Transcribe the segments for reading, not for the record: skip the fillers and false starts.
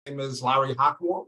name is Larry Hockwald.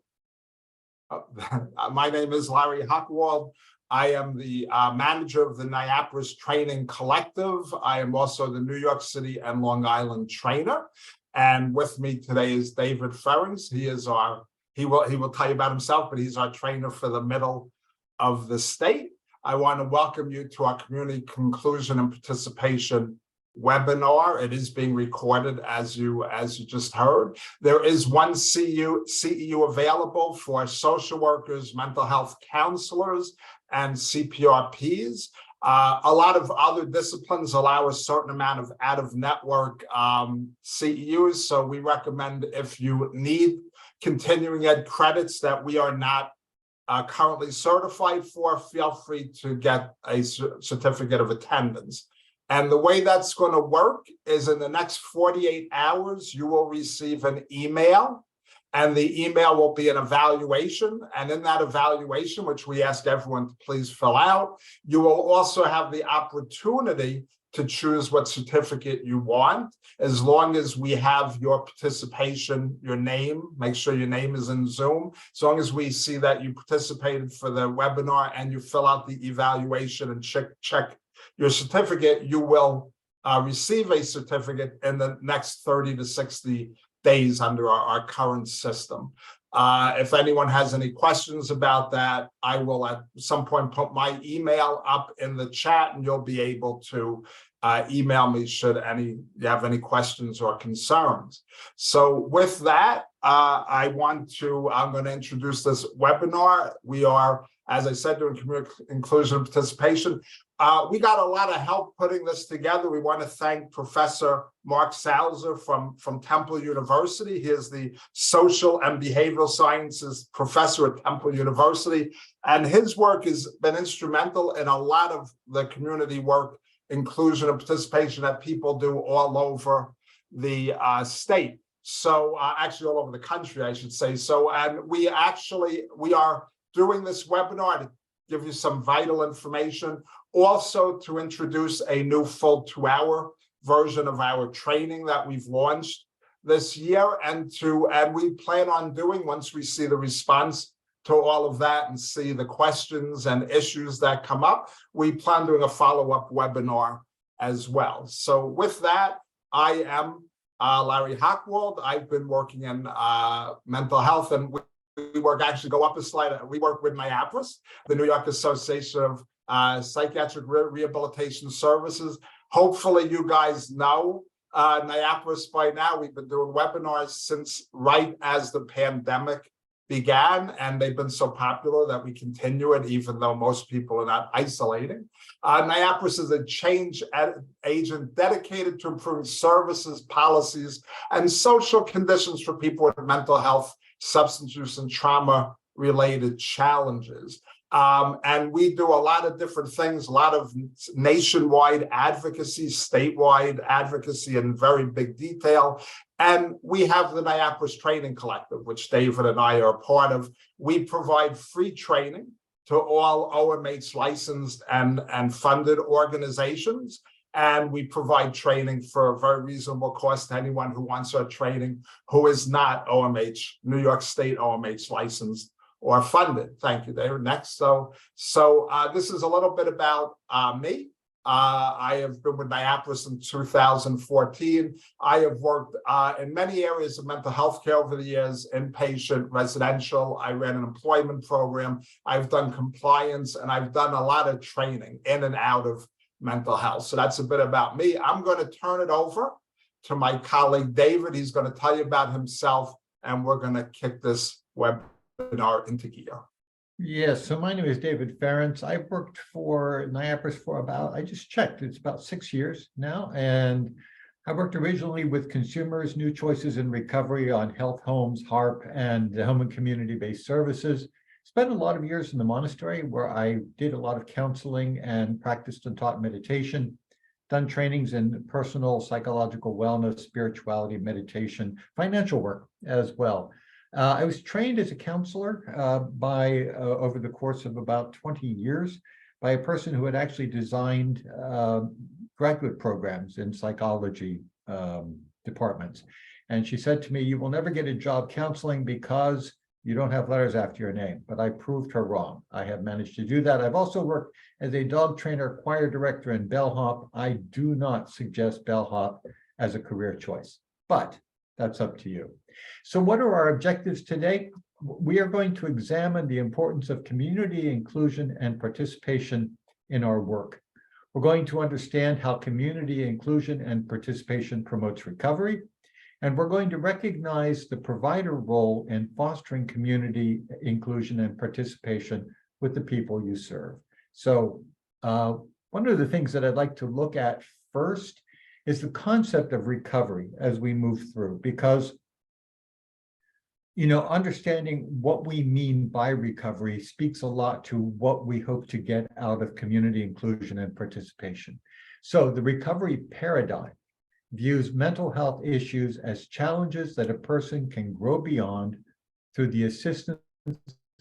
My name is Larry Hockwald. I am the manager of the Niapolis Training Collective. I am also the New York City and Long Island trainer. And with me today is David Ferens. He will tell you about himself, but he's our trainer for the middle of the state. I want to welcome you to our community conclusion and participation webinar. It is being recorded, as you just heard. There is one CEU available for social workers, mental health counselors, and CPRPs. A lot of other disciplines allow a certain amount of out-of-network CEUs, so we recommend, if you need continuing ed credits that we are not currently certified for, feel free to get a certificate of attendance. And the way that's going to work is in the next 48 hours, you will receive an email, and the email will be an evaluation. And in that evaluation, which we ask everyone to please fill out, you will also have the opportunity to choose what certificate you want, as long as we have your participation, your name, make sure your name is in Zoom. As long as we see that you participated for the webinar and you fill out the evaluation and check your certificate, you will receive a certificate in the next 30 to 60 days under our current system. If anyone has any questions about that, I will at some point put my email up in the chat, and you'll be able to email me should you have any questions or concerns. So with that, I'm going to introduce this webinar. We are, as I said, doing community inclusion and participation. We got a lot of help putting this together. We want to thank Professor Mark Salzer from Temple University. He is the Social and Behavioral Sciences Professor at Temple University, and his work has been instrumental in a lot of the community work, inclusion and participation that people do all over the state. So actually all over the country, I should say. So, and we are doing this webinar to give you some vital information, also to introduce a new full 2-hour version of our training that we've launched this year, and we plan on doing, once we see the response to all of that and see the questions and issues that come up, we plan doing a follow-up webinar as well. So with that, I am Larry Hockwald. I've been working in mental health, and we work, actually go up a slide, we work with Niapolis, the New York Association of Psychiatric Rehabilitation Services. Hopefully you guys know Niapolis by now. We've been doing webinars since right as the pandemic began, and they've been so popular that we continue it, even though most people are not isolating. Niapolis is a change agent dedicated to improving services, policies, and social conditions for people with mental health, substance use, and trauma-related challenges. And we do a lot of different things, a lot of nationwide advocacy, statewide advocacy in very big detail. And we have the Niapolis Training Collective, which David and I are a part of. We provide free training to all OMH licensed and funded organizations. And we provide training for a very reasonable cost to anyone who wants our training who is not OMH, New York State OMH licensed or funded. Thank you, David. Next. So this is a little bit about me. I have been with Niapolis since 2014. I have worked in many areas of mental health care over the years, inpatient, residential. I ran an employment program. I've done compliance, and I've done a lot of training in and out of mental health. So that's a bit about me. I'm going to turn it over to my colleague, David. He's going to tell you about himself, and we're going to kick this webinar into gear. Yes, so my name is David Ferens. I've worked for Niapolis for I just checked, it's about 6 years now. And I worked originally with Consumers, New Choices in Recovery on Health Homes, HARP, and Home and Community-Based Services. Spent a lot of years in the monastery where I did a lot of counseling and practiced and taught meditation, done trainings in personal psychological wellness, spirituality, meditation, financial work as well. I was trained as a counselor over the course of about 20 years by a person who had actually designed graduate programs in psychology departments. And she said to me, "You will never get a job counseling because you don't have letters after your name." But I proved her wrong. I have managed to do that. I've also worked as a dog trainer, choir director in bellhop. I do not suggest bellhop as a career choice, but that's up to you. So what are our objectives today? We are going to examine the importance of community inclusion and participation in our work. We're going to understand how community inclusion and participation promotes recovery. And we're going to recognize the provider role in fostering community inclusion and participation with the people you serve. So one of the things that I'd like to look at first is the concept of recovery as we move through, because understanding what we mean by recovery speaks a lot to what we hope to get out of community inclusion and participation. So the recovery paradigm views mental health issues as challenges that a person can grow beyond through the assistance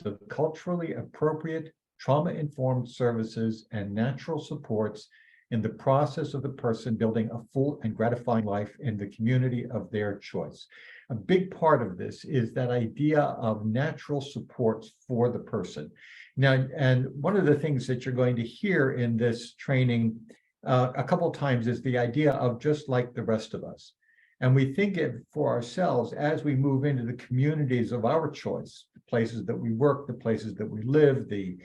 of culturally appropriate, trauma-informed services and natural supports in the process of the person building a full and gratifying life in the community of their choice. A big part of this is that idea of natural supports for the person. Now, and one of the things that you're going to hear in this training a couple of times is the idea of just like the rest of us. And we think it for ourselves as we move into the communities of our choice, the places that we work, the places that we live, the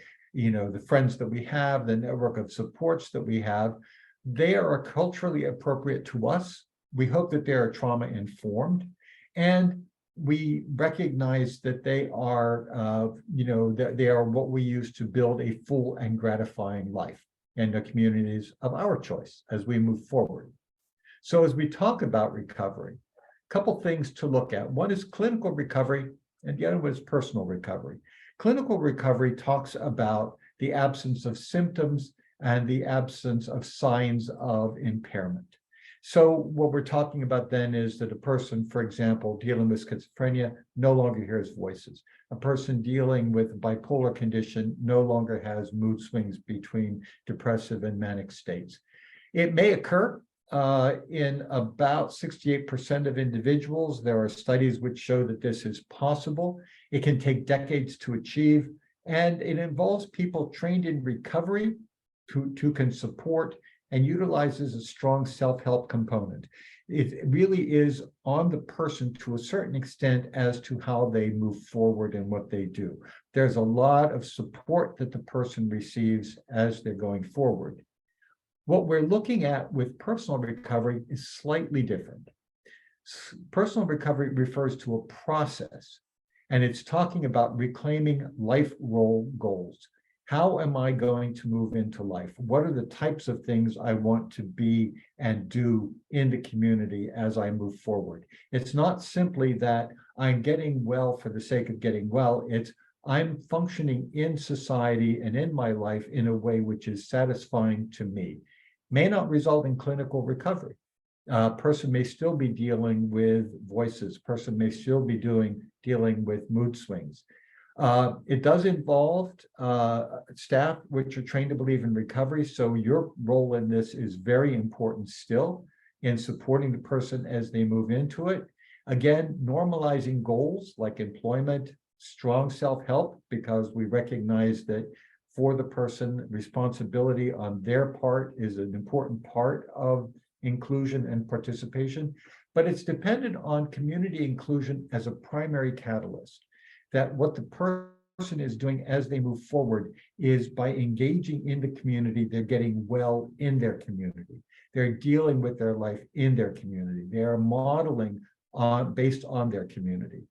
friends that we have, the network of supports that we have. They are culturally appropriate to us. We hope that they are trauma informed. And we recognize that they are, they are what we use to build a full and gratifying life in the communities of our choice as we move forward. So as we talk about recovery, a couple things to look at. One is clinical recovery, and the other one is personal recovery. Clinical recovery talks about the absence of symptoms and the absence of signs of impairment. So what we're talking about then is that a person, for example, dealing with schizophrenia no longer hears voices. A person dealing with bipolar condition no longer has mood swings between depressive and manic states. It may occur in about 68% of individuals. There are studies which show that this is possible. It can take decades to achieve, and it involves people trained in recovery who can support and utilizes a strong self-help component. It really is on the person to a certain extent as to how they move forward and what they do. There's a lot of support that the person receives as they're going forward. What we're looking at with personal recovery is slightly different. Personal recovery refers to a process, and it's talking about reclaiming life role goals. How am I going to move into life? What are the types of things I want to be and do in the community as I move forward? It's not simply that I'm getting well for the sake of getting well. It's I'm functioning in society and in my life in a way which is satisfying to me. May not result in clinical recovery. Person may still be dealing with voices. Person may still be dealing with mood swings. It does involve staff which are trained to believe in recovery. So your role in this is very important still in supporting the person as they move into it. Again, normalizing goals like employment, strong self-help, because we recognize that for the person, responsibility on their part is an important part of inclusion and participation, but it's dependent on community inclusion as a primary catalyst. That what the person is doing as they move forward is by engaging in the community, they're getting well in their community. They're dealing with their life in their community. They are modeling based on their community.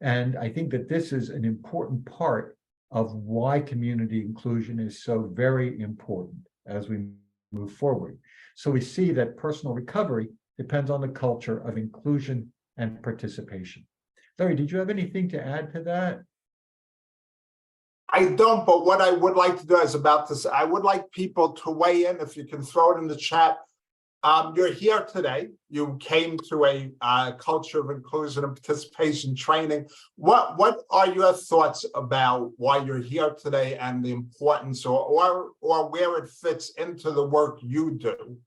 And I think that this is an important part of why community inclusion is so very important as we move forward. So we see that personal recovery depends on the culture of inclusion and participation. Larry, did you have anything to add to that? I don't, but what I would like to do is about this, I would like people to weigh in, if you can throw it in the chat. You're here today. You came to a culture of inclusion and participation training. What are your thoughts about why you're here today and the importance or where it fits into the work you do?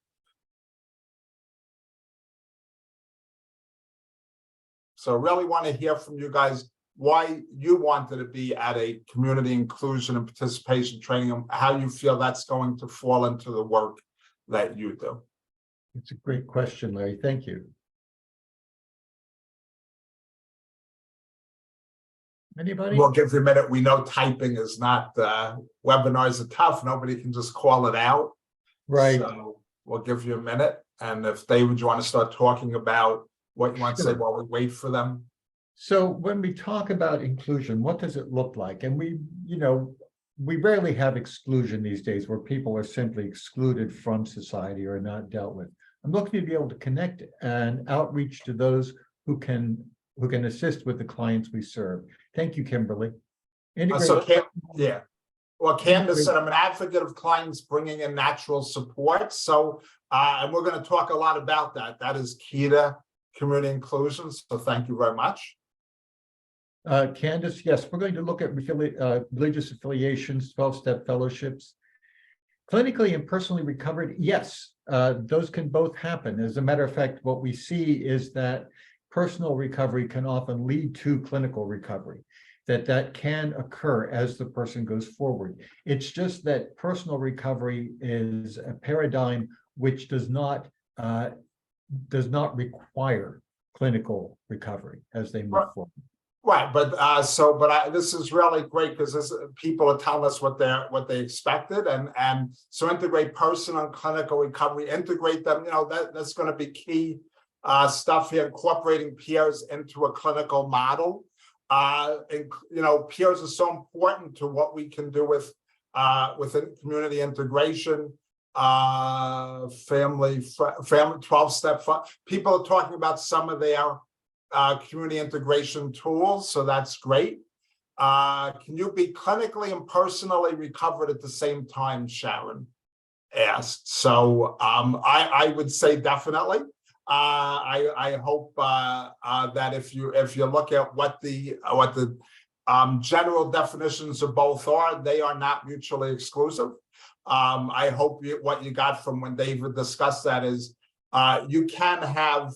So really want to hear from you guys why you wanted to be at a community inclusion and participation training, and how you feel that's going to fall into the work that you do. It's a great question, Larry. Thank you. Anybody? We'll give you a minute. We know typing is not, webinars are tough. Nobody can just call it out. Right. So we'll give you a minute. And if David, you want to start talking about what you want to say Sure. while we wait for them. So when we talk about inclusion, what does it look like? And we rarely have exclusion these days where people are simply excluded from society or not dealt with. I'm looking to be able to connect and outreach to those who can assist with the clients we serve. Thank you, Kimberly. Yeah. Well, Candace said, I'm an advocate of clients bringing in natural support. So, and we're going to talk a lot about that. That is key to community inclusion. So thank you very much. Candace, yes, we're going to look at religious affiliations, 12-step fellowships. Clinically and personally recovered, yes, those can both happen. As a matter of fact, what we see is that personal recovery can often lead to clinical recovery, that can occur as the person goes forward. It's just that personal recovery is a paradigm which does not require clinical recovery as they move forward. Right, but this is really great because people are telling us what they expected, and so integrate personal and clinical recovery, integrate them. That's going to be key stuff here, incorporating peers into a clinical model. Peers are so important to what we can do with within community integration, family 12-step. People are talking about some of their community integration tools, so that's great. Can you be clinically and personally recovered at the same time, Sharon asked. So I would say definitely. I hope that if you look at what the general definitions of both are, they are not mutually exclusive. I hope what you got from when David discussed that is you can have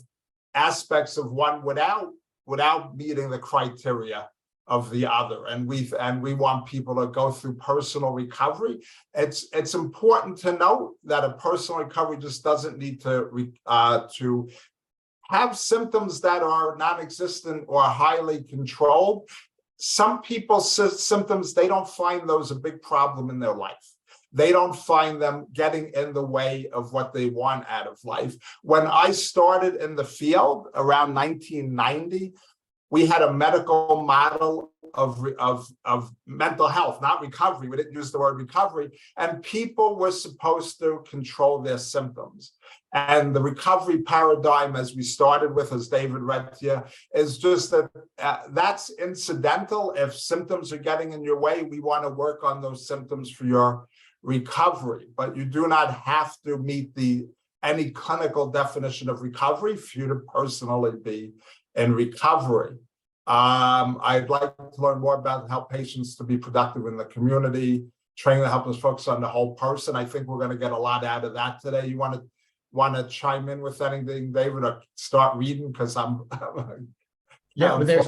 aspects of one without meeting the criteria of the other, and we want people to go through personal recovery. It's important to note that a personal recovery just doesn't need to have symptoms that are non-existent or highly controlled. Some people's symptoms, they don't find those a big problem in their life. They don't find them getting in the way of what they want out of life. When I started in the field around 1990, we had a medical model of mental health, not recovery. We didn't use the word recovery, and people were supposed to control their symptoms. And the recovery paradigm, as we started with, as David read here, is just that that's incidental. If symptoms are getting in your way, we want to work on those symptoms for your recovery, but you do not have to meet any clinical definition of recovery for you to personally be in recovery. I'd like to learn more about how patients to be productive in the community, training to help us focus on the whole person. I think we're going to get a lot out of that today. You want to chime in with anything, David, or start reading, because I'm yeah, but there's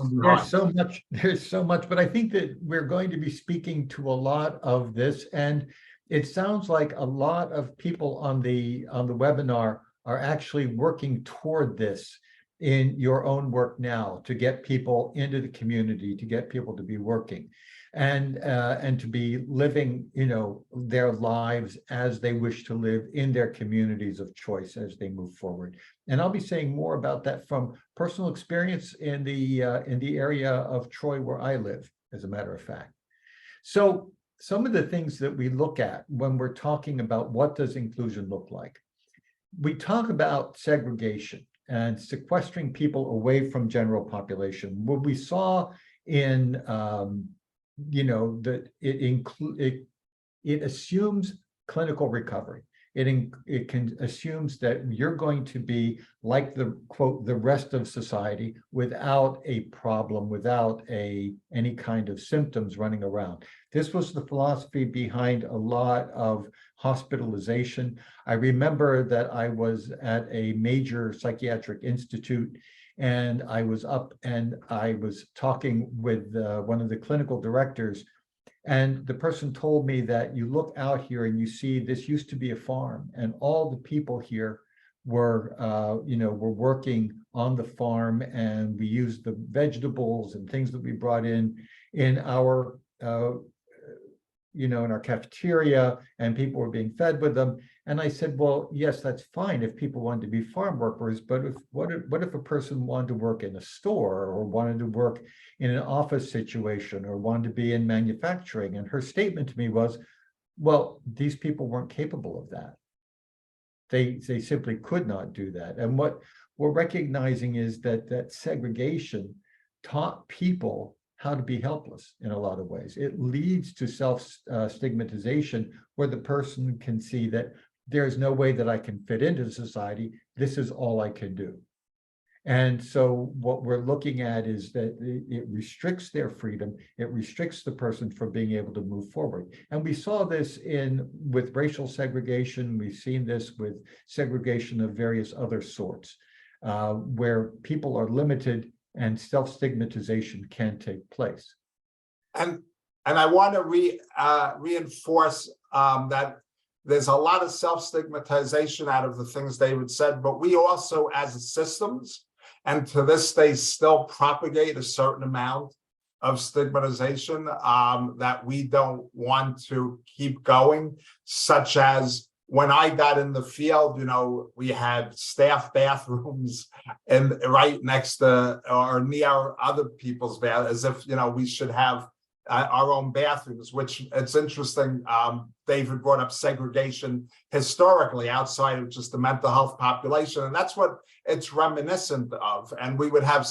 so much, but I think that we're going to be speaking to a lot of this, and it sounds like a lot of people on the webinar are actually working toward this in your own work now, to get people into the community, to get people to be working and to be living, their lives as they wish to live in their communities of choice as they move forward. And I'll be saying more about that from personal experience in the area of Troy, where I live, as a matter of fact. So some of the things that we look at when we're talking about what does inclusion look like, we talk about segregation and sequestering people away from general population. What we saw in, that it assumes clinical recovery. It assumes that you're going to be like the quote, the rest of society, without a problem, without any kind of symptoms running around. This was the philosophy behind a lot of hospitalization. I remember that I was at a major psychiatric institute And I was up and I was talking with one of the clinical directors, and the person told me that you look out here and you see this used to be a farm, and all the people here were, were working on the farm, and we used the vegetables and things that we brought in our, in our cafeteria, and people were being fed with them. And I said, well, yes, that's fine if people wanted to be farm workers, but what if a person wanted to work in a store, or wanted to work in an office situation, or wanted to be in manufacturing? And her statement to me was, well, these people weren't capable of that. They simply could not do that. And what we're recognizing is that segregation taught people how to be helpless in a lot of ways. It leads to self-stigmatization, where the person can see that there's no way that I can fit into society. This is all I can do. And so what we're looking at is that it restricts their freedom. It restricts the person from being able to move forward. And we saw this with racial segregation. We've seen this with segregation of various other sorts, where people are limited and self-stigmatization can take place. And I want to reinforce that there's a lot of self-stigmatization out of the things David said, but we also, as systems, and to this day still propagate a certain amount of stigmatization that we don't want to keep going, such as when I got in the field, we had staff bathrooms and right next to or near other people's bath, as if, we should have our own bathrooms, which it's interesting. David brought up segregation historically outside of just the mental health population. And that's what it's reminiscent of. And we would have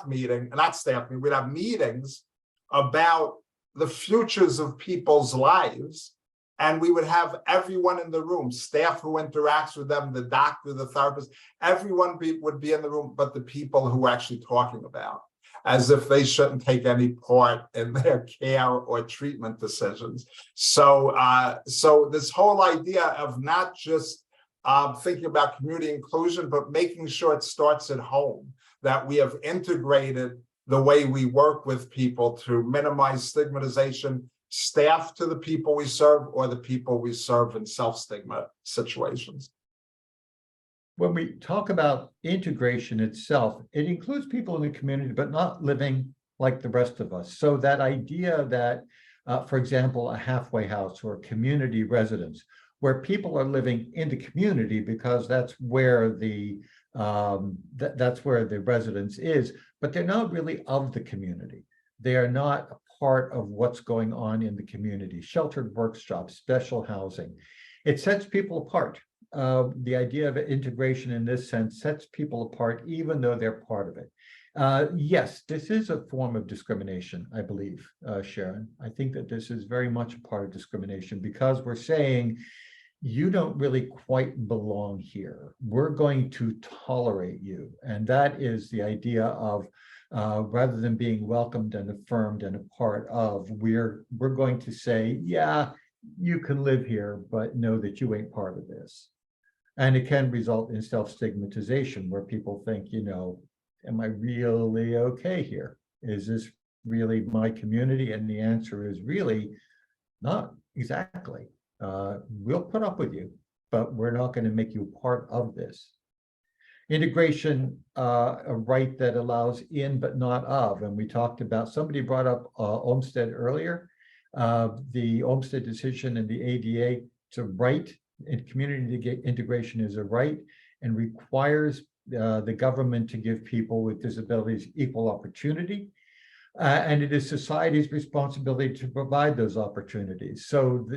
we'd have meetings about the futures of people's lives. And we would have everyone in the room, staff who interacts with them, the doctor, the therapist, everyone would be in the room, but the people who we're actually talking about, as if they shouldn't take any part in their care or treatment decisions. So, so this whole idea of not just thinking about community inclusion, but making sure it starts at home, that we have integrated the way we work with people to minimize stigmatization, staff to the people we serve, or the people we serve in self-stigma situations. When we talk about integration itself, it includes people in the community, but not living like the rest of us. So that idea that, for example, a halfway house or community residence, where people are living in the community because that's where the residence is, but they're not really of the community. They are not a part of what's going on in the community. Sheltered workshops, special housing. It sets people apart. The idea of integration in this sense sets people apart, even though they're part of it. Yes, this is a form of discrimination, I believe, Sharon. I think that this is very much a part of discrimination, because we're saying you don't really quite belong here. We're going to tolerate you. And that is the idea of, rather than being welcomed and affirmed and a part of, we're going to say, yeah, you can live here, but know that you ain't part of this. And it can result in self-stigmatization, where people think, am I really okay here? Is this really my community? And the answer is really not exactly. We'll put up with you, but we're not going to make you part of this. Integration, a right that allows in but not of. And we talked about, somebody brought up Olmsted earlier. The Olmsted decision and the ADA, it's a right, and community integration is a right, and requires the government to give people with disabilities equal opportunity. And it is society's responsibility to provide those opportunities. So,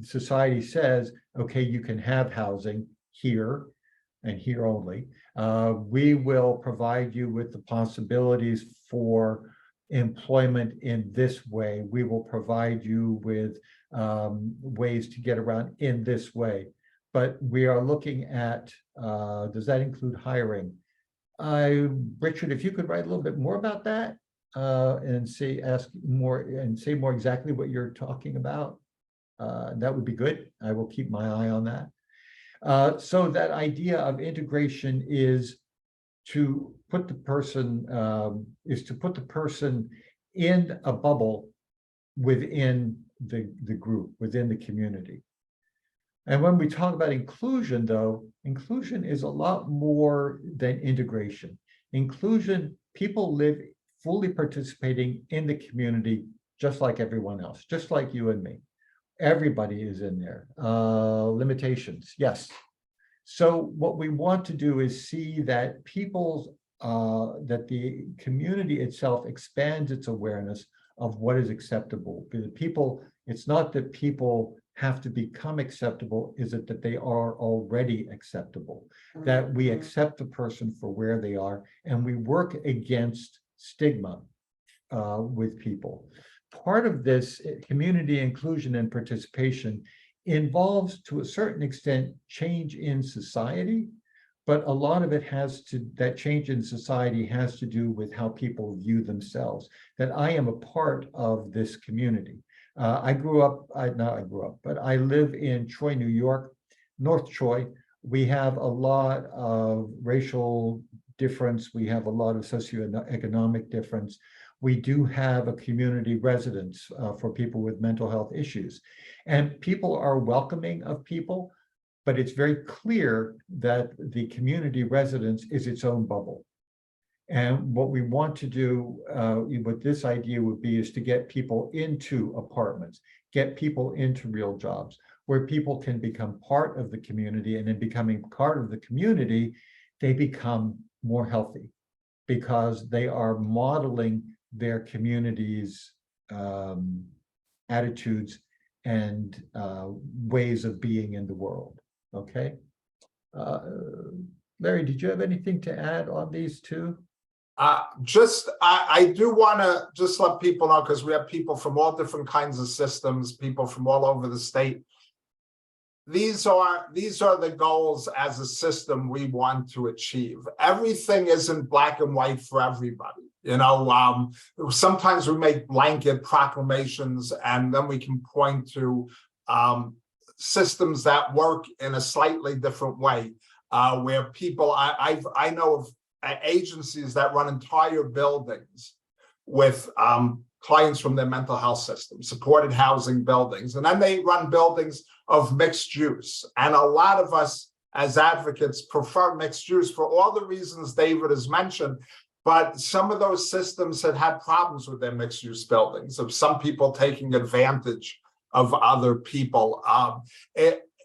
society says, okay, you can have housing here and here only. We will provide you with the possibilities for employment in this way. We will provide you with ways to get around in this way. But we are looking at, does that include hiring? Richard, if you could write a little bit more about that and say more exactly what you're talking about, that would be good. I will keep my eye on that. So that idea of integration is to put the person in a bubble within the group, within the community. And when we talk about inclusion, though, inclusion is a lot more than integration. Inclusion, people live fully participating in the community, just like everyone else, just like you and me. Everybody is in there. Limitations, yes. So what we want to do is see that that the community itself expands its awareness of what is acceptable. Because people, it's not that people have to become acceptable, is it that they are already acceptable, that we accept the person for where they are, and we work against stigma with people. Part of this community inclusion and participation involves, to a certain extent, change in society, but a lot of it that change in society has to do with how people view themselves, that I am a part of this community. I live in Troy, New York, North Troy. We have a lot of racial difference. We have a lot of socioeconomic difference. We do have a community residence for people with mental health issues. And people are welcoming of people, but it's very clear that the community residence is its own bubble. And what we want to do with this idea would be is to get people into apartments, get people into real jobs, where people can become part of the community, and in becoming part of the community, they become more healthy because they are modeling their community's attitudes and ways of being in the world, okay? Larry, did you have anything to add on these two? I do want to just let people know, because we have people from all different kinds of systems, people from all over the state. These are the goals as a system we want to achieve. Everything isn't black and white for everybody. You know, sometimes we make blanket proclamations, and then we can point to systems that work in a slightly different way, where people, I know of agencies that run entire buildings with clients from their mental health system, supported housing buildings, and then they run buildings of mixed use. And a lot of us as advocates prefer mixed use for all the reasons David has mentioned, but some of those systems have had problems with their mixed use buildings, of some people taking advantage of other people.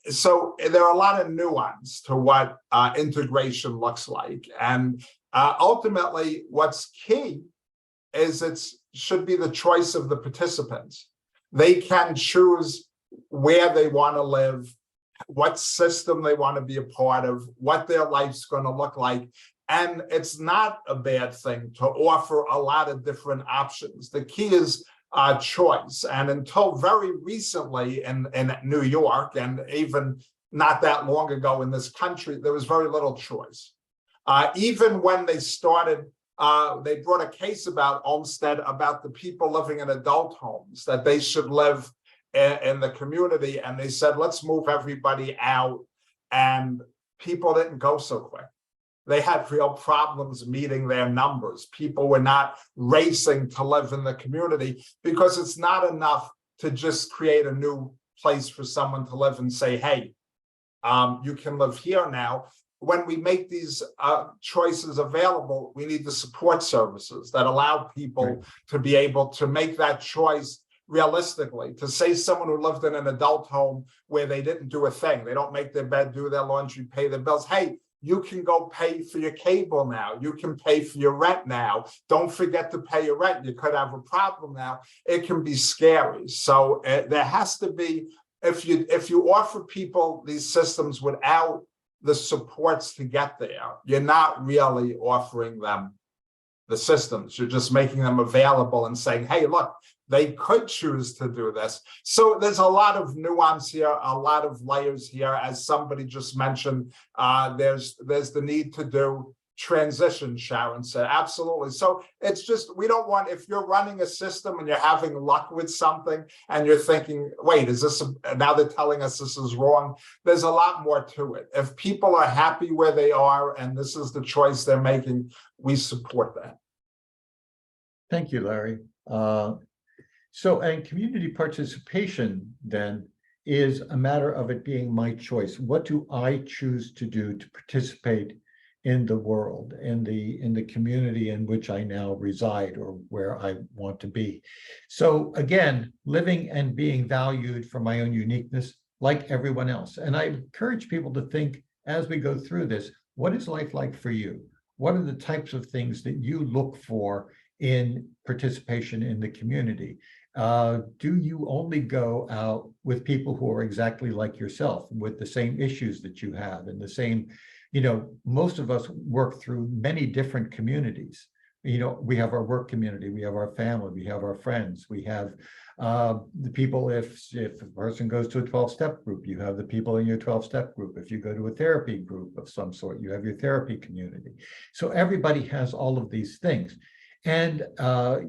So there are a lot of nuance to what integration looks like. And ultimately, what's key is it should be the choice of the participants. They can choose where they want to live, what system they want to be a part of, what their life's going to look like. And it's not a bad thing to offer a lot of different options. The key is choice. And until very recently in New York, and even not that long ago in this country, there was very little choice. Even when they started, they brought a case about Olmsted, about the people living in adult homes, that they should live in the community. And they said, let's move everybody out. And people didn't go so quick. They had real problems meeting their numbers. People were not racing to live in the community, because it's not enough to just create a new place for someone to live and say, hey, you can live here now. When we make these choices available, we need the support services that allow people to be able to make that choice realistically. To say someone who lived in an adult home where they didn't do a thing, they don't make their bed, do their laundry, pay their bills, hey, you can go pay for your cable now. You can pay for your rent now. Don't forget to pay your rent. You could have a problem now. It can be scary. So there has to be, if you offer people these systems without the supports to get there, you're not really offering them the systems. You're just making them available and saying, hey, look, they could choose to do this. So there's a lot of nuance here, a lot of layers here. As somebody just mentioned, there's the need to do transition, Sharon said. Absolutely. So it's just, we don't want, if you're running a system and you're having luck with something and you're thinking, wait, is this, now they're telling us this is wrong. There's a lot more to it. If people are happy where they are and this is the choice they're making, we support that. Thank you, Larry. And community participation then is a matter of it being my choice. What do I choose to do to participate in the world, in the community in which I now reside or where I want to be? So again, living and being valued for my own uniqueness, like everyone else. And I encourage people to think as we go through this, what is life like for you? What are the types of things that you look for in participation in the community? Do you only go out with people who are exactly like yourself, with the same issues that you have and the same, most of us work through many different communities. We have our work community, we have our family, we have our friends, we have the people, if a person goes to a 12-step group, you have the people in your 12-step group. If you go to a therapy group of some sort, you have your therapy community. So everybody has all of these things. And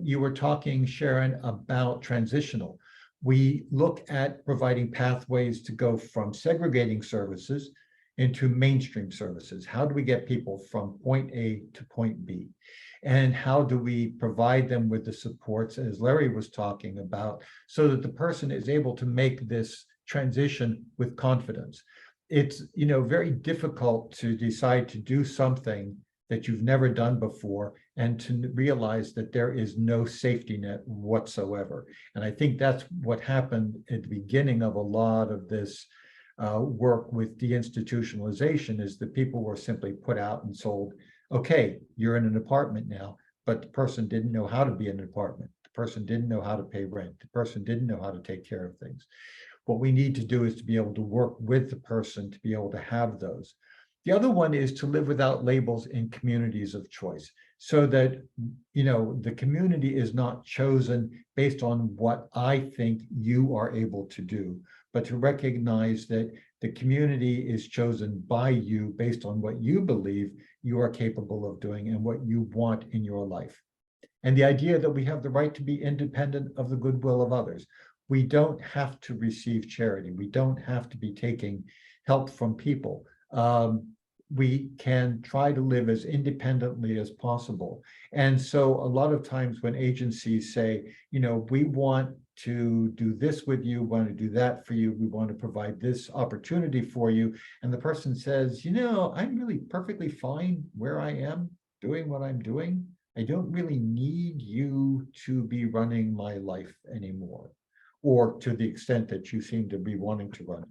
you were talking, Sharon, about transitional. We look at providing pathways to go from segregating services into mainstream services. How do we get people from point A to point B? And how do we provide them with the supports, as Larry was talking about, so that the person is able to make this transition with confidence? It's, very difficult to decide to do something that you've never done before and to realize that there is no safety net whatsoever. And I think that's what happened at the beginning of a lot of this work with deinstitutionalization, is that people were simply put out and told, okay, you're in an apartment now, but the person didn't know how to be in an apartment. The person didn't know how to pay rent. The person didn't know how to take care of things. What we need to do is to be able to work with the person to be able to have those. The other one is to live without labels in communities of choice, so that, the community is not chosen based on what I think you are able to do, but to recognize that the community is chosen by you based on what you believe you are capable of doing and what you want in your life. And the idea that we have the right to be independent of the goodwill of others. We don't have to receive charity. We don't have to be taking help from people. We can try to live as independently as possible. And so a lot of times when agencies say, we want to do this with you, want to do that for you, we want to provide this opportunity for you, and the person says, I'm really perfectly fine where I am, doing what I'm doing. I don't really need you to be running my life anymore, or to the extent that you seem to be wanting to run.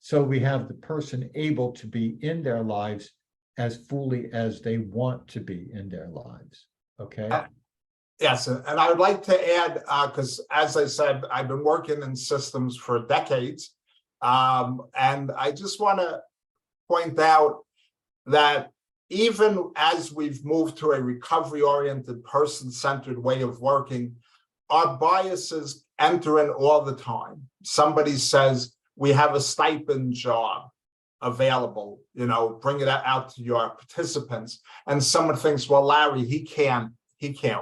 So we have the person able to be in their lives as fully as they want to be in their lives. Okay. Yes, and I would like to add, because as I said, I've been working in systems for decades. And I just want to point out that even as we've moved to a recovery-oriented, person-centered way of working, our biases enter in all the time. Somebody says, we have a stipend job available, bring it out to your participants. And someone thinks, well, Larry, he can't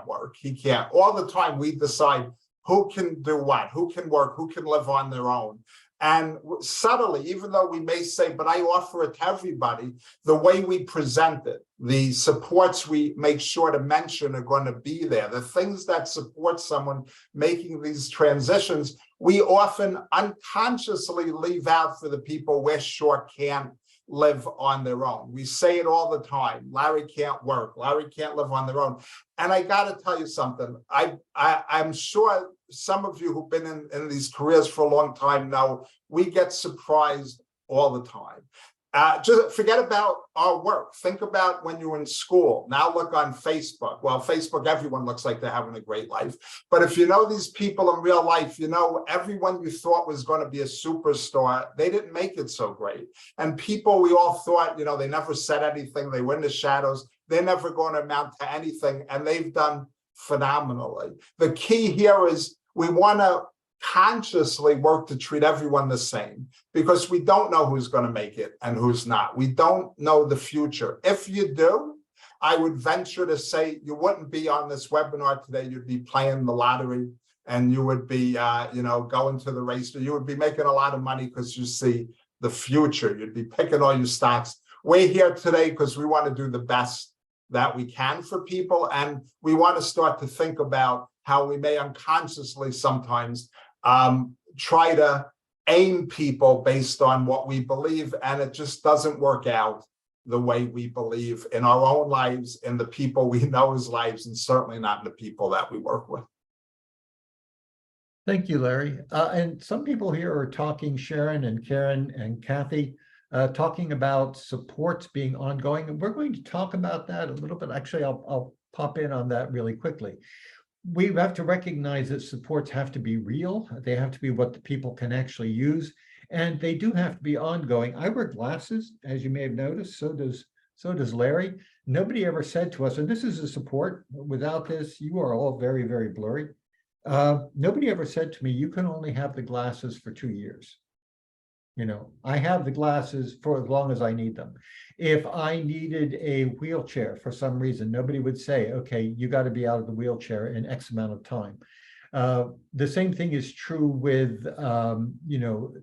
work. He can't. All the time we decide who can do what, who can work, who can live on their own. And subtly, even though we may say, but I offer it to everybody, the way we present it, the supports we make sure to mention are going to be there. The things that support someone making these transitions, we often unconsciously leave out for the people we're sure can't live on their own. We say it all the time. Larry can't work. Larry can't live on their own. And I got to tell you something. I'm sure some of you who've been in these careers for a long time know we get surprised all the time. Just forget about our work. Think about when you were in school. Now look on Facebook. Well, Facebook, everyone looks like they're having a great life. But if you know these people in real life, everyone you thought was going to be a superstar, they didn't make it so great. And people we all thought, they never said anything. They were in the shadows. They're never going to amount to anything. And they've done phenomenally. The key here is we want to consciously work to treat everyone the same, because we don't know who's going to make it and who's not. We don't know the future. If you do, I would venture to say you wouldn't be on this webinar today. You'd be playing the lottery, and you would be, going to the race. You would be making a lot of money because you see the future. You'd be picking all your stocks. We're here today because we want to do the best that we can for people, and we want to start to think about how we may unconsciously sometimes try to aim people based on what we believe, and it just doesn't work out the way we believe in our own lives, in the people we know's lives, and certainly not in the people that we work with. Thank you, Larry. And some people here are talking, Sharon and Karen and Kathy, talking about supports being ongoing. And we're going to talk about that a little bit. Actually, I'll pop in on that really quickly. We have to recognize that supports have to be real. They have to be what the people can actually use. And they do have to be ongoing. I wear glasses, as you may have noticed. So does Larry. Nobody ever said to us, and this is a support. Without this, you are all very, very blurry. Nobody ever said to me, you can only have the glasses for 2 years. I have the glasses for as long as I need them. If I needed a wheelchair for some reason, nobody would say, okay, you got to be out of the wheelchair in X amount of time. The same thing is true with,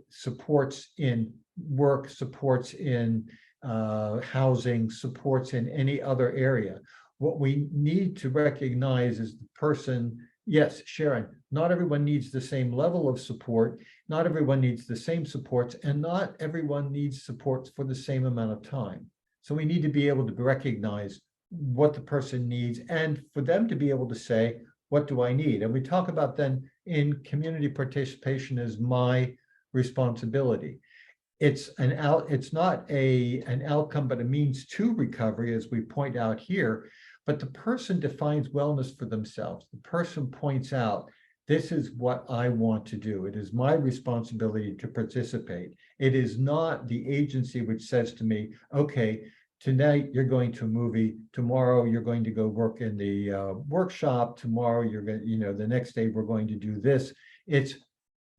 supports in work, supports in housing, supports in any other area. What we need to recognize is the person. Yes, Sharon, not everyone needs the same level of support. Not everyone needs the same supports, and not everyone needs supports for the same amount of time. So we need to be able to recognize what the person needs, and for them to be able to say, what do I need? And we talk about then in community participation as my responsibility. It's not an outcome, but a means to recovery, as we point out here. But the person defines wellness for themselves. The person points out, this is what I want to do. It is my responsibility to participate. It is not the agency which says to me, okay, tonight you're going to a movie, tomorrow you're going to go work in the workshop, tomorrow you're going to, the next day we're going to do this. It's,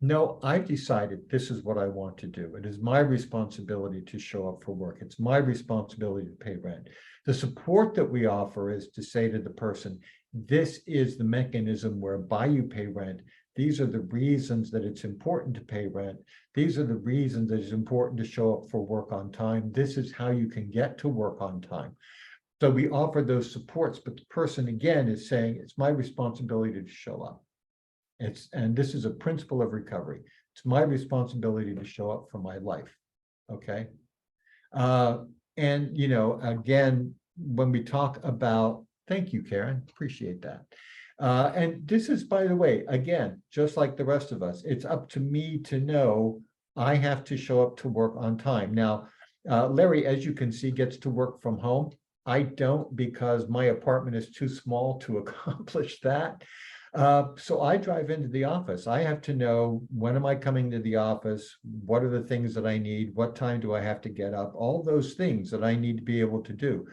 no, I've decided this is what I want to do. It is my responsibility to show up for work. It's my responsibility to pay rent. The support that we offer is to say to the person, this is the mechanism whereby you pay rent. These are the reasons that it's important to pay rent. These are the reasons that it's important to show up for work on time. This is how you can get to work on time. So we offer those supports, but the person again is saying, it's my responsibility to show up. And this is a principle of recovery. It's my responsibility to show up for my life. Okay. And, again, when we talk about, thank you, Karen, appreciate that. And this is, by the way, again, just like the rest of us, it's up to me to know I have to show up to work on time. Now, Larry, as you can see, gets to work from home. I don't, because my apartment is too small to accomplish that. So I drive into the office. I have to know, when am I coming to the office? What are the things that I need? What time do I have to get up? All those things that I need to be able to do.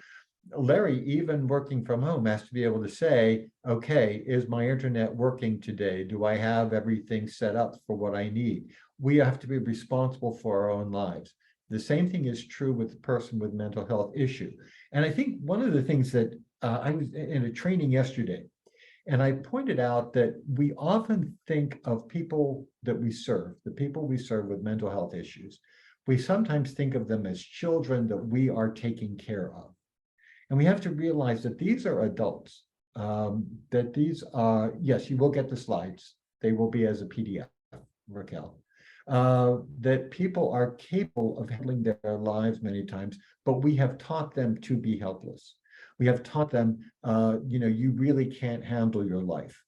Larry, even working from home, has to be able to say, okay, is my internet working today? Do I have everything set up for what I need? We have to be responsible for our own lives. The same thing is true with the person with mental health issue. And I think one of the things that I was in a training yesterday, and I pointed out that we often think of people that we serve, the people we serve with mental health issues. We sometimes think of them as children that we are taking care of. And we have to realize that these are adults, that these are, yes, you will get the slides. They will be as a PDF, Raquel. That people are capable of handling their lives many times, but we have taught them to be helpless. We have taught them, you really can't handle your life.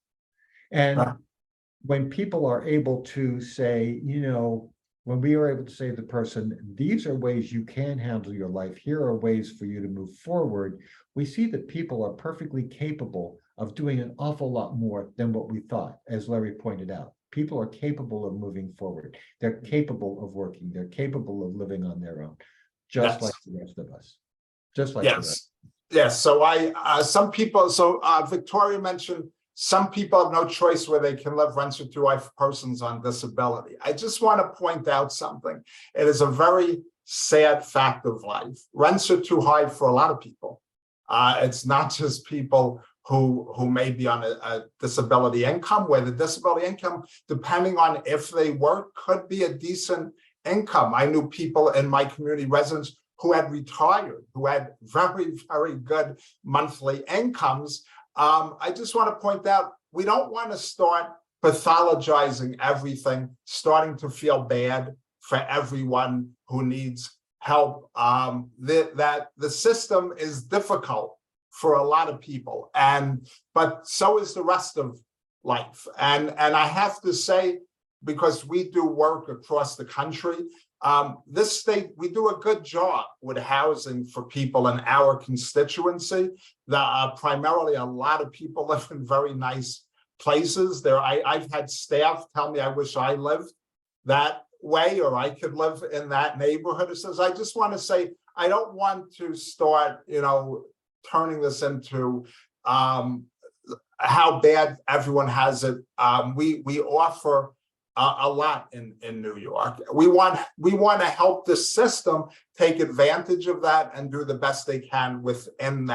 And when people are able to say, when we are able to say to the person, these are ways you can handle your life, here are ways for you to move forward, we see that people are perfectly capable of doing an awful lot more than what we thought, as Larry pointed out. People are capable of moving forward. They're capable of working. They're capable of living on their own, just like the rest of us. Just like the rest. Yes. So some people, Victoria mentioned some people have no choice where they can live, rents are too high for persons on disability. I just want to point out something. It is a very sad fact of life. Rents are too high for a lot of people. It's not just people who may be on a disability income, where the disability income, depending on if they work, could be a decent income. I knew people in my community, residents who had retired, who had very, very good monthly incomes. I just want to point out, we don't want to start pathologizing everything, starting to feel bad for everyone who needs help. That the system is difficult for a lot of people, but so is the rest of life. And I have to say, because we do work across the country, this state, we do a good job with housing for people in our constituency. Primarily, a lot of people live in very nice places. I've had staff tell me, I wish I lived that way, or I could live in that neighborhood. It says, I just want to say, I don't want to start, turning this into how bad everyone has it. We offer a lot in New York. We want to help the system take advantage of that and do the best they can within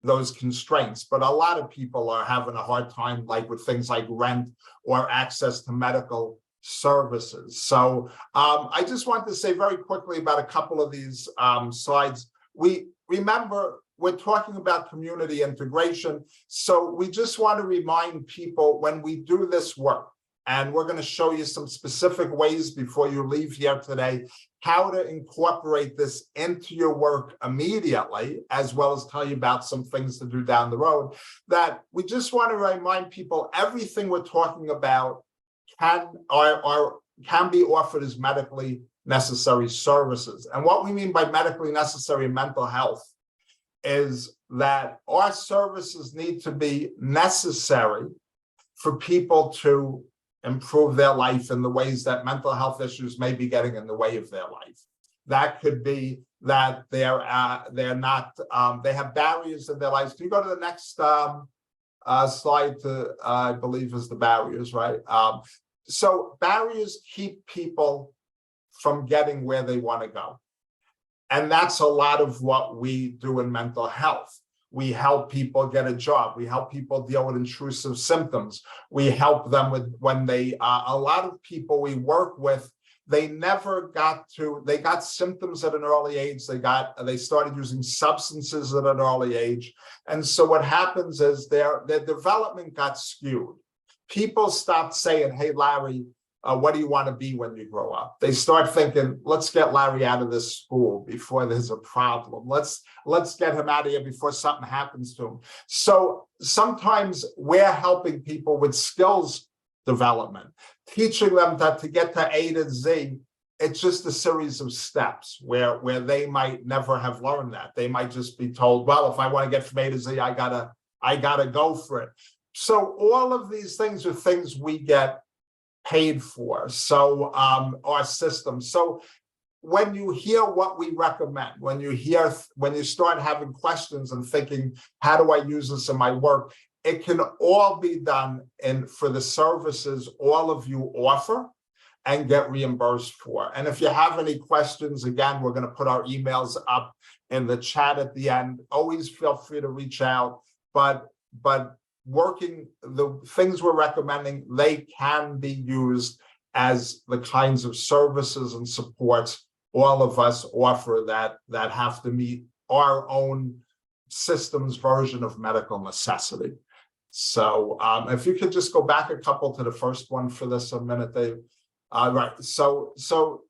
those constraints. But a lot of people are having a hard time, like with things like rent or access to medical services. So I just want to say very quickly about a couple of these slides. Remember, we're talking about community integration. So we just want to remind people, when we do this work, and we're going to show you some specific ways before you leave here today, how to incorporate this into your work immediately, as well as tell you about some things to do down the road, that we just want to remind people, everything we're talking about can be offered as medically necessary services. And what we mean by medically necessary mental health is that our services need to be necessary for people to improve their life in the ways that mental health issues may be getting in the way of their life. That could be that they're not, they have barriers in their lives. Can you go to the next slide to, I believe is the barriers, right? So barriers keep people from getting where they want to go. And that's a lot of what we do in mental health. We help people get a job. We help people deal with intrusive symptoms. We help them with when they, a lot of people we work with, they got symptoms at an early age. They started using substances at an early age. And so what happens is their development got skewed. People stopped saying, hey, Larry, what do you want to be when you grow up? They start thinking, let's get Larry out of this school before there's a problem. Let's get him out of here before something happens to him. So sometimes we're helping people with skills development, teaching them that to get to A to Z, it's just a series of steps where they might never have learned that. They might just be told, well, if I want to get from A to Z, I gotta go for it. So all of these things are things we get paid for. So our system. So when you hear what we recommend, when you start having questions and thinking, how do I use this in my work? It can all be done for the services all of you offer and get reimbursed for. And if you have any questions, again, we're going to put our emails up in the chat at the end. Always feel free to reach out, but working, the things we're recommending, they can be used as the kinds of services and supports all of us offer that have to meet our own system's version of medical necessity. So if you could just go back a couple to the first one for this a minute, Dave. Right, so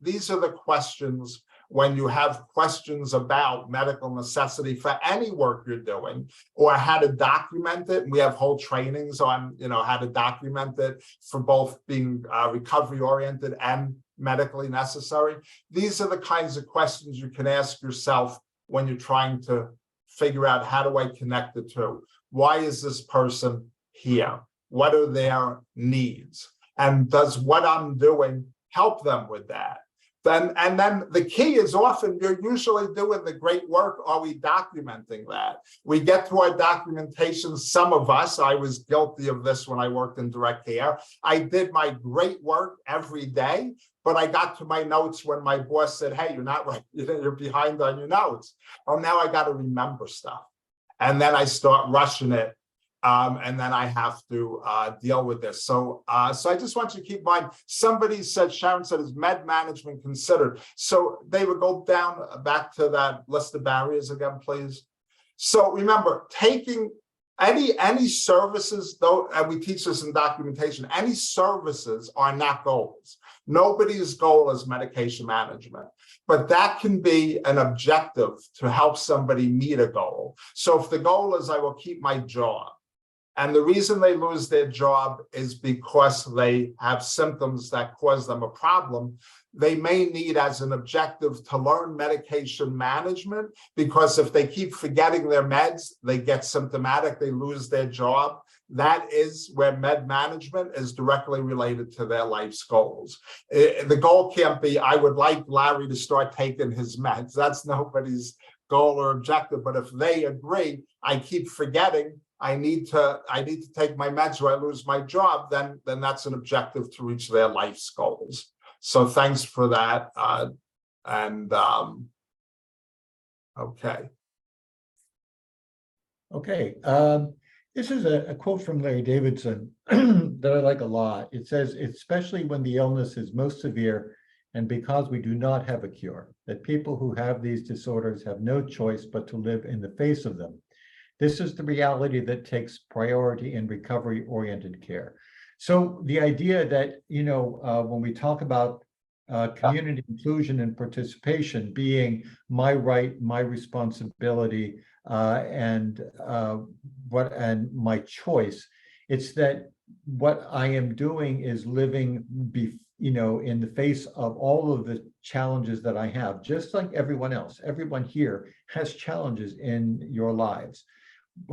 these are the questions when you have questions about medical necessity for any work you're doing, or how to document it. And we have whole trainings on, how to document it for both being recovery oriented and medically necessary. These are the kinds of questions you can ask yourself when you're trying to figure out, how do I connect the two? Why is this person here? What are their needs? And does what I'm doing help them with that? And then the key is, often you're usually doing the great work. Are we documenting that? We get to our documentation. Some of us, I was guilty of this when I worked in direct care. I did my great work every day, but I got to my notes when my boss said, hey, you're not right. You're behind on your notes. Oh, now I got to remember stuff. and then I start rushing it. And then I have to deal with this. So I just want you to keep in mind, Sharon said, is med management considered? So they would go down back to that list of barriers again, please. So remember, taking any services, though, and we teach this in documentation, any services are not goals. Nobody's goal is medication management, but that can be an objective to help somebody meet a goal. So if the goal is I will keep my job, and the reason they lose their job is because they have symptoms that cause them a problem, they may need as an objective to learn medication management, because if they keep forgetting their meds, they get symptomatic, they lose their job. That is where med management is directly related to their life's goals. The goal can't be, I would like Larry to start taking his meds. That's nobody's goal or objective. But if they agree, I keep forgetting, I need to take my meds or I lose my job, then that's an objective to reach their life's goals. So thanks for that. Okay. Okay. This is a quote from Larry Davidson that I like a lot. It says, especially when the illness is most severe and because we do not have a cure, that people who have these disorders have no choice but to live in the face of them. This is the reality that takes priority in recovery-oriented care. So the idea that, when we talk about community inclusion and participation being my right, my responsibility, and my choice, it's that what I am doing is living, in the face of all of the challenges that I have, just like everyone else. Everyone here has challenges in your lives.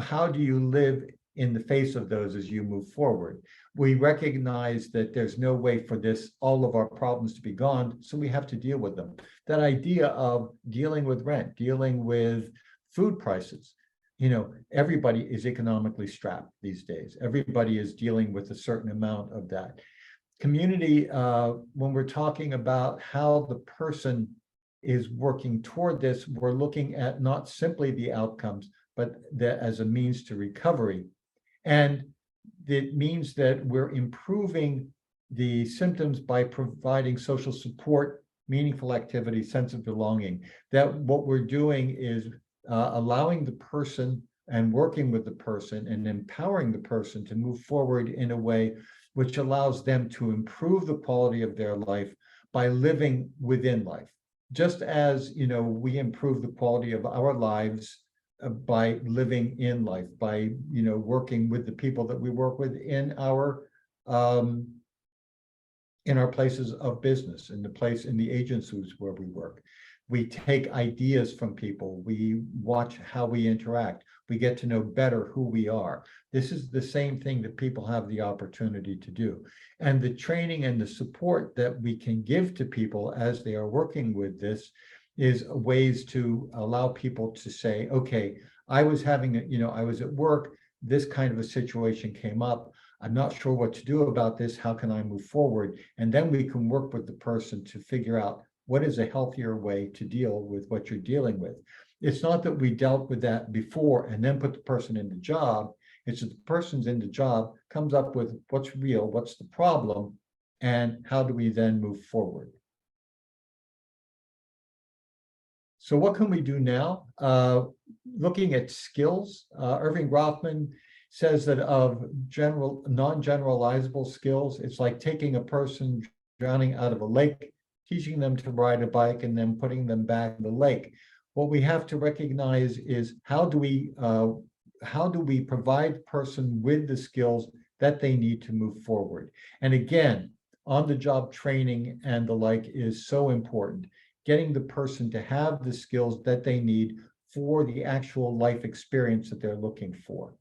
How do you live in the face of those as you move forward? We recognize that there's no way for all of our problems to be gone, so we have to deal with them. That idea of dealing with rent, dealing with food prices, everybody is economically strapped these days. Everybody is dealing with a certain amount of that. Community, when we're talking about how the person is working toward this, we're looking at not simply the outcomes, but that as a means to recovery. And it means that we're improving the symptoms by providing social support, meaningful activity, sense of belonging. That what we're doing is allowing the person and working with the person and empowering the person to move forward in a way which allows them to improve the quality of their life by living within life. Just as, we improve the quality of our lives by living in life, by working with the people that we work with in our places of business, in the agencies where we work. We take ideas from people, we watch how we interact, we get to know better who we are. This is the same thing that people have the opportunity to do. And the training and the support that we can give to people as they are working with this is ways to allow people to say, okay, I was I was at work, this kind of a situation came up, I'm not sure what to do about this, how can I move forward? And then we can work with the person to figure out what is a healthier way to deal with what you're dealing with. It's not that we dealt with that before and then put the person in the job, it's that the person's in the job, comes up with what's real, what's the problem, and how do we then move forward? So what can we do now? Looking at skills, Irving Rothman says that of non-generalizable skills, it's like taking a person drowning out of a lake, teaching them to ride a bike, and then putting them back in the lake. What we have to recognize is how do we provide the person with the skills that they need to move forward? And again, on-the-job training and the like is so important. Getting the person to have the skills that they need for the actual life experience that they're looking for.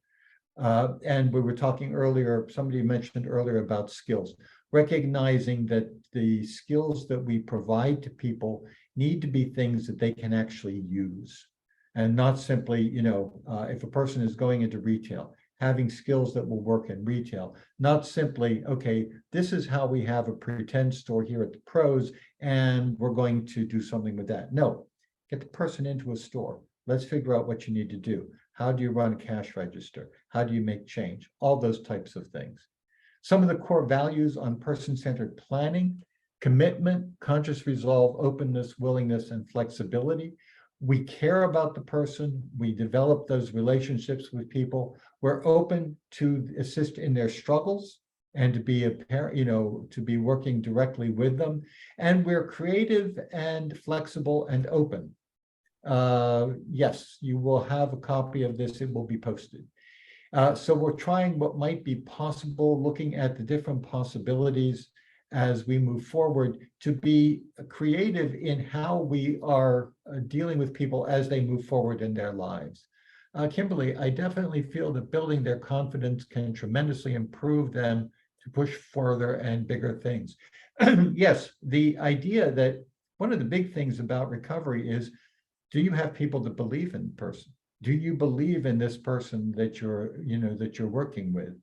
And we were talking earlier, somebody mentioned earlier about skills, recognizing that the skills that we provide to people need to be things that they can actually use, and not simply, if a person is going into retail, having skills that will work in retail, not simply, okay, this is how we have a pretend store here at the Pros, and we're going to do something with that. No, get the person into a store. Let's figure out what you need to do. How do you run a cash register? How do you make change? All those types of things. Some of the core values on person-centered planning: commitment, conscious resolve, openness, willingness, and flexibility. We care about the person. We develop those relationships with people. We're open to assist in their struggles and to be a parent, to be working directly with them. And we're creative and flexible and open. Yes, you will have a copy of this. It will be posted. So we're trying what might be possible, looking at the different possibilities as we move forward to be creative in how we are dealing with people as they move forward in their lives. Kimberly, I definitely feel that building their confidence can tremendously improve them to push further and bigger things. Yes, the idea that one of the big things about recovery is, do you have people that believe in the person? Do you believe in this person that you're working with?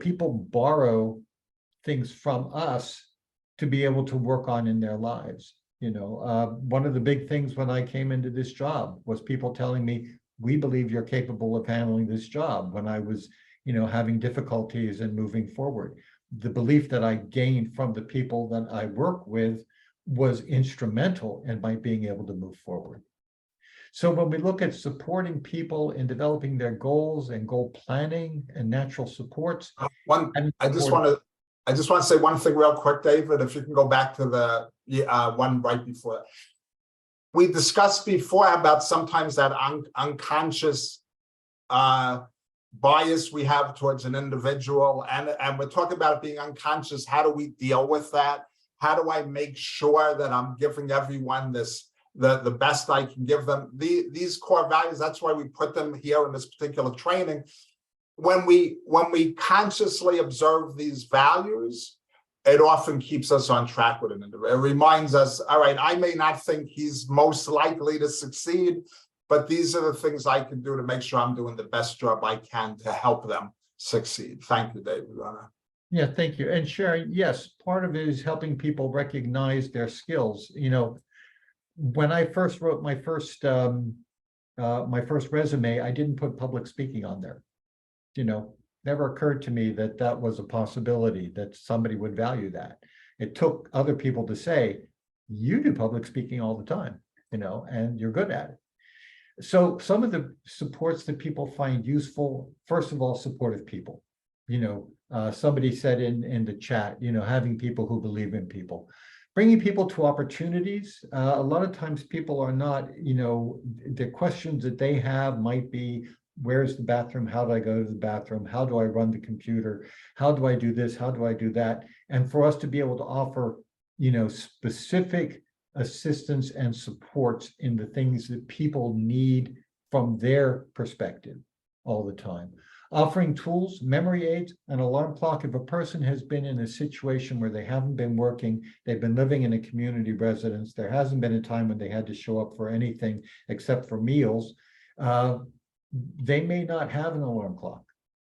People borrow things from us to be able to work on in their lives. One of the big things when I came into this job was people telling me, we believe you're capable of handling this job, when I was, having difficulties and moving forward. The belief that I gained from the people that I work with was instrumental in my being able to move forward. So when we look at supporting people in developing their goals and goal planning and natural supports. I just want to say one thing real quick, David, if you can go back to the one right before. We discussed before about sometimes that unconscious bias we have towards an individual, and we're talking about it being unconscious. How do we deal with that? How do I make sure that I'm giving everyone the best I can give them? These core values, that's why we put them here in this particular training. When we consciously observe these values, it often keeps us on track with an individual. It reminds us, all right, I may not think he's most likely to succeed, but these are the things I can do to make sure I'm doing the best job I can to help them succeed. Thank you, David. Yeah, thank you. And Sharon, yes, part of it is helping people recognize their skills. When I first wrote my first resume, I didn't put public speaking on there. Never occurred to me that that was a possibility, that somebody would value that. It took other people to say, you do public speaking all the time, and you're good at it. So some of the supports that people find useful, first of all, supportive people. Somebody said in the chat, having people who believe in people. Bringing people to opportunities. A lot of times people are not, the questions that they have might be, where's the bathroom? How do I go to the bathroom? How do I run the computer? How do I do this? How do I do that? And for us to be able to offer, specific assistance and supports in the things that people need from their perspective all the time. Offering tools, memory aids, an alarm clock. If a person has been in a situation where they haven't been working, they've been living in a community residence, there hasn't been a time when they had to show up for anything except for meals, they may not have an alarm clock.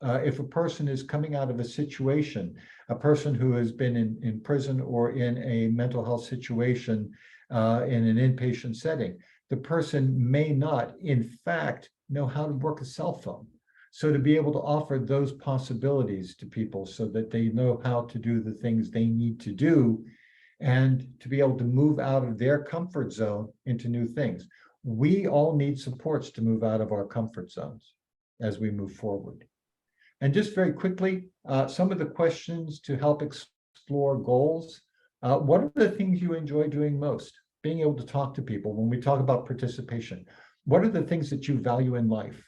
If a person is coming out of a situation, a person who has been in prison or in a mental health situation in an inpatient setting, the person may not, in fact, know how to work a cell phone. So to be able to offer those possibilities to people so that they know how to do the things they need to do, and to be able to move out of their comfort zone into new things. We all need supports to move out of our comfort zones as we move forward. And just very quickly, some of the questions to help explore goals. What are the things you enjoy doing most? Being able to talk to people. When we talk about participation, what are the things that you value in life?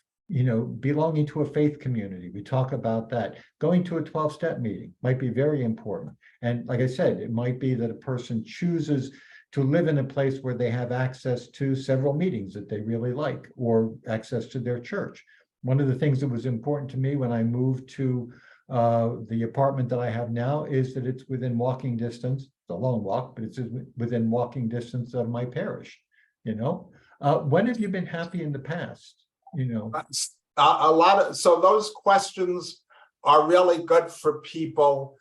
Belonging to a faith community, we talk about that. Going to a 12-step meeting might be very important. And like I said, it might be that a person chooses to live in a place where they have access to several meetings that they really like, or access to their church. One of the things that was important to me when I moved to the apartment that I have now is that it's within walking distance. It's a long walk, but it's within walking distance of my parish. When have you been happy in the past? So those questions are really good for people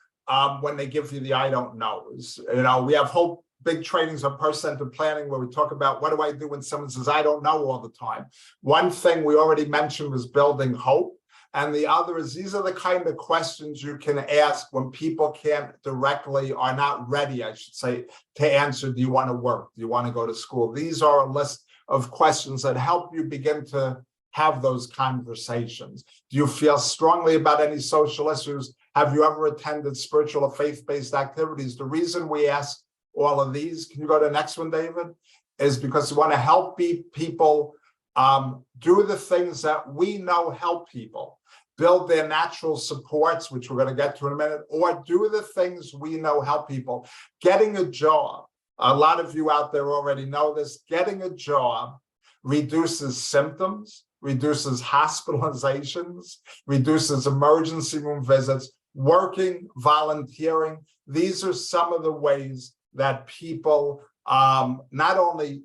when they give you the I don't knows. We have hope big trainings on person-centered planning where we talk about what do I do when someone says, I don't know all the time. One thing we already mentioned was building hope. And the other is these are the kind of questions you can ask when people can't directly, are not ready, I should say, to answer, do you want to work? Do you want to go to school? These are a list of questions that help you begin to have those conversations. Do you feel strongly about any social issues? Have you ever attended spiritual or faith-based activities? The reason we ask all of these, can you go to the next one, David? Is because we want to help people do the things that we know help people, build their natural supports, which we're going to get to in a minute, or do the things we know help people. Getting a job. A lot of you out there already know this. Getting a job reduces symptoms, reduces hospitalizations, reduces emergency room visits, working, volunteering. These are some of the ways that people not only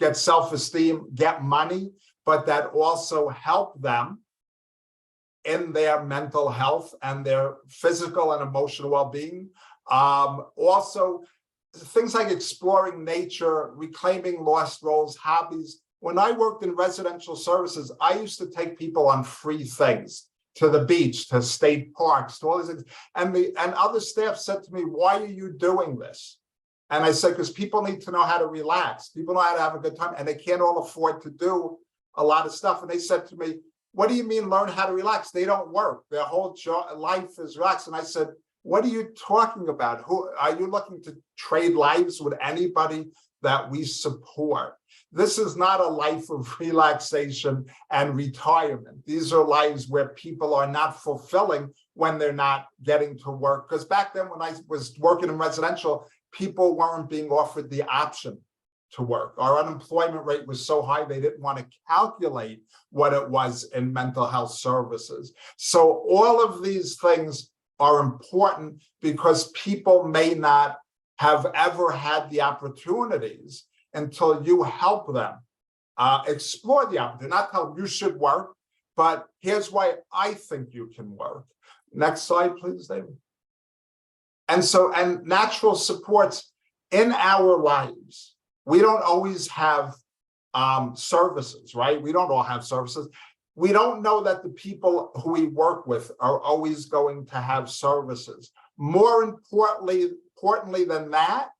get self-esteem, get money, but that also help them in their mental health and their physical and emotional well-being. Also, things like exploring nature, reclaiming lost roles, hobbies. When I worked in residential services, I used to take people on free things, to the beach, to state parks, to all these things. And other staff said to me, why are you doing this? And I said, because people need to know how to relax. People know how to have a good time, and they can't all afford to do a lot of stuff. And they said to me, what do you mean learn how to relax? They don't work. Their whole life is relaxed. And I said, what are you talking about? Who are you looking to trade lives with anybody that we support? This is not a life of relaxation and retirement. These are lives where people are not fulfilling when they're not getting to work. Because back then when I was working in residential, people weren't being offered the option to work. Our unemployment rate was so high, they didn't want to calculate what it was in mental health services. So all of these things are important because people may not have ever had the opportunities until you help them explore the opportunity. Not tell them you should work, but here's why I think you can work. Next slide, please, David. And natural supports in our lives. We don't always have services, right? We don't all have services. We don't know that the people who we work with are always going to have services. More importantly than that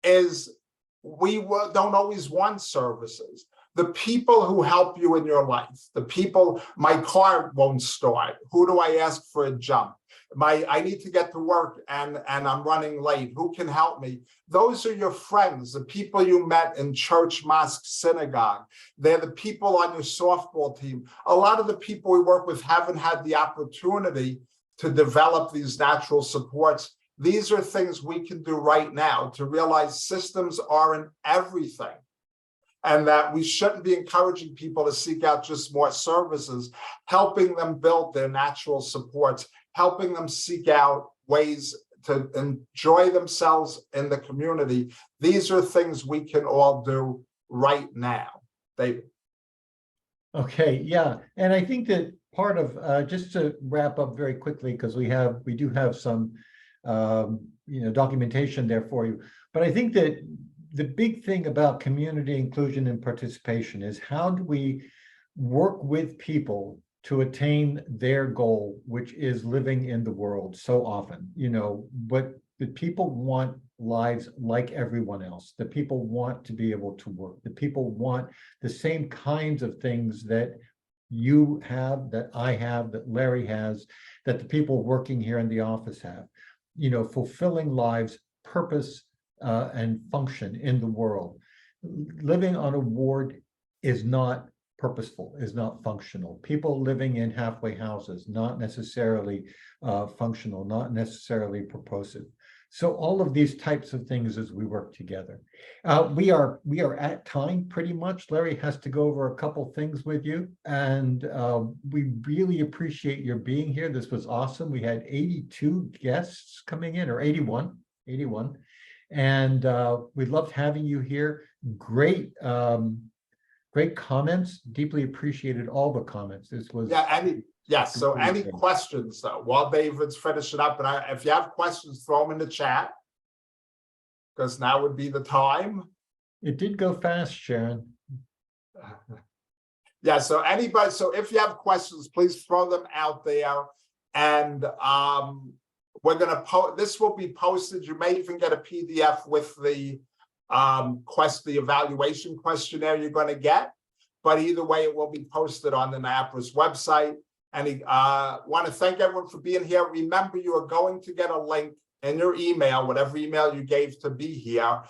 is we don't always want services. The people who help you in your life, the people, my car won't start. Who do I ask for a jump? I need to get to work and I'm running late. Who can help me? Those are your friends, the people you met in church, mosque, synagogue. They're the people on your softball team. A lot of the people we work with haven't had the opportunity to develop these natural supports. These are things we can do right now to realize systems aren't everything, and that we shouldn't be encouraging people to seek out just more services, helping them build their natural supports, helping them seek out ways to enjoy themselves in the community. These are things we can all do right now. David. Okay, yeah, and I think that part of just to wrap up very quickly, because we do have some documentation there for you, but I think that the big thing about community inclusion and participation is how do we work with people to attain their goal, which is living in the world so often. But the people want lives like everyone else. The people want to be able to work. The people want the same kinds of things that you have, that I have, that Larry has, that the people working here in the office have. Fulfilling lives, purpose, and function in the world. Living on a ward is not purposeful, is not functional. People living in halfway houses, not necessarily functional, not necessarily purposive. So all of these types of things as we work together. We are at time pretty much. Larry has to go over a couple things with you, and we really appreciate your being here. This was awesome. We had 82 guests coming in, or 81. And we loved having you here. Great comments. Deeply appreciated all the comments. This was yes. So any questions though, while David's finishing up, and if you have questions, throw them in the chat. because now would be the time. It did go fast, Sharon. Yeah, so anybody, so if you have questions, please throw them out there. And we're gonna this will be posted. You may even get a PDF with the the evaluation questionnaire you're going to get. But either way, it will be posted on the NIAPRIS website. And I want to thank everyone for being here. Remember, you are going to get a link in your email, whatever email you gave to be here.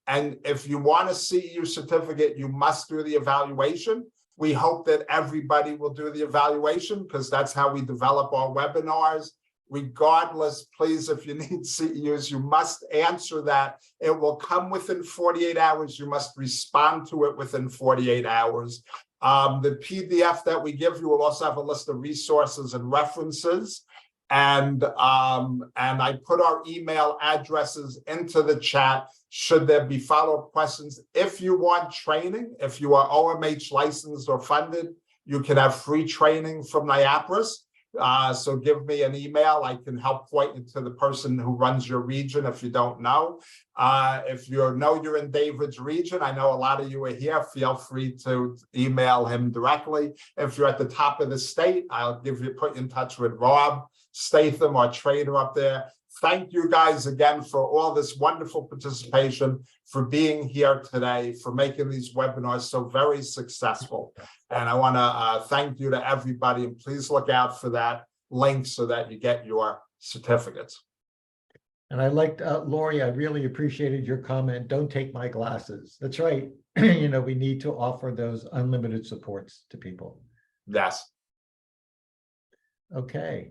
And if you want a CEU certificate, you must do the evaluation. We hope that everybody will do the evaluation because that's how we develop our webinars. Regardless, please, if you need CEUs, you must answer that. It will come within 48 hours. You must respond to it within 48 hours. The PDF that we give you will also have a list of resources and references. And I put our email addresses into the chat should there be follow-up questions. If you want training, if you are OMH licensed or funded, you can have free training from NIAPRIS. So give me an email. I can help point you to the person who runs your region if you don't know. If you know you're in David's region, I know a lot of you are here, feel free to email him directly. If you're at the top of the state, I'll put you in touch with Rob Statham, our trainer up there. Thank you guys again for all this wonderful participation, for being here today, for making these webinars so very successful. And I want to thank you to everybody, and please look out for that link so that you get your certificates. And I liked, Lori, I really appreciated your comment. Don't take my glasses. That's right. You know, we need to offer those unlimited supports to people. Yes. Okay.